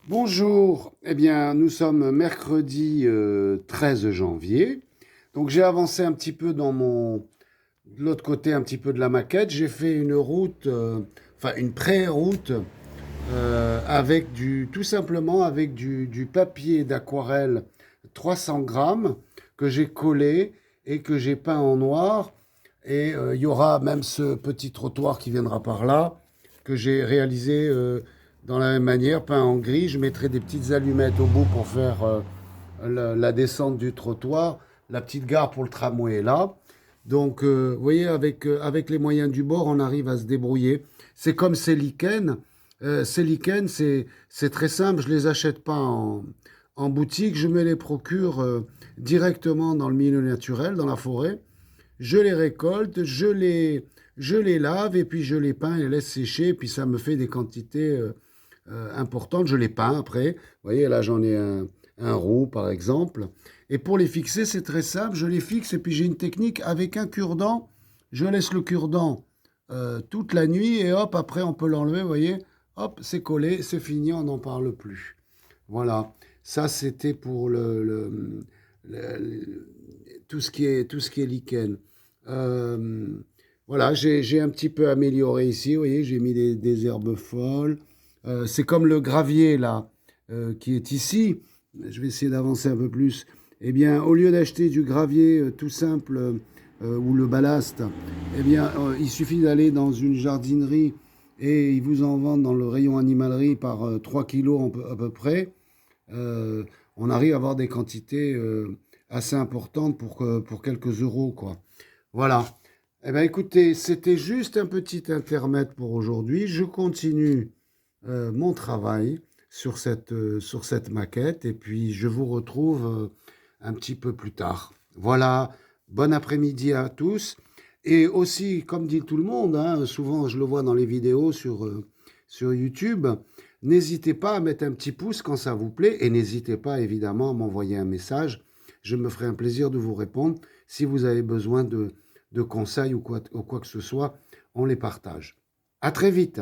Bonjour, eh bien nous sommes mercredi 13 janvier. Donc j'ai avancé un petit peu de l'autre côté un petit peu de la maquette. J'ai fait une route, enfin une pré-route avec tout simplement avec du papier d'aquarelle 300 grammes que j'ai collé et que j'ai peint en noir. Et il y aura même ce petit trottoir qui viendra par là, que j'ai réalisé dans la même manière, peint en gris. Je mettrai des petites allumettes au bout pour faire la descente du trottoir. La petite gare pour le tramway est là. Donc, vous voyez, avec les moyens du bord, on arrive à se débrouiller. C'est comme ces lichens. Ces lichens, c'est très simple. Je les achète pas en boutique. Je me les procure directement dans le milieu naturel, dans la forêt. Je les récolte, je les lave et puis je les peins et les laisse sécher. Et puis ça me fait des quantités importantes. Je les peins après. Vous voyez, là j'en ai un roux par exemple. Et pour les fixer, c'est très simple. Je les fixe et puis j'ai une technique avec un cure-dent. Je laisse le cure-dent toute la nuit et hop, après on peut l'enlever. Vous voyez, hop, c'est collé, c'est fini, on n'en parle plus. Voilà, ça c'était pour tout ce qui est lichen. Euh, voilà, j'ai un petit peu amélioré ici, vous voyez, j'ai mis des herbes folles. C'est comme le gravier là, qui est ici. Je vais essayer d'avancer un peu plus. Eh bien, au lieu d'acheter du gravier tout simple ou le ballast, eh bien, il suffit d'aller dans une jardinerie et ils vous en vendent dans le rayon animalerie par 3 kilos à peu près. euh, on arrive à avoir des quantités assez importantes pour quelques euros, quoi. Voilà. Eh bien, écoutez, c'était juste un petit intermède pour aujourd'hui. Je continue mon travail sur cette maquette et puis je vous retrouve un petit peu plus tard. Voilà. Bon après-midi à tous. Et aussi, comme dit tout le monde, hein, souvent je le vois dans les vidéos sur YouTube, n'hésitez pas à mettre un petit pouce quand ça vous plaît et n'hésitez pas évidemment à m'envoyer un message. Je me ferai un plaisir de vous répondre. Si vous avez besoin de conseils ou quoi que ce soit, on les partage. À très vite.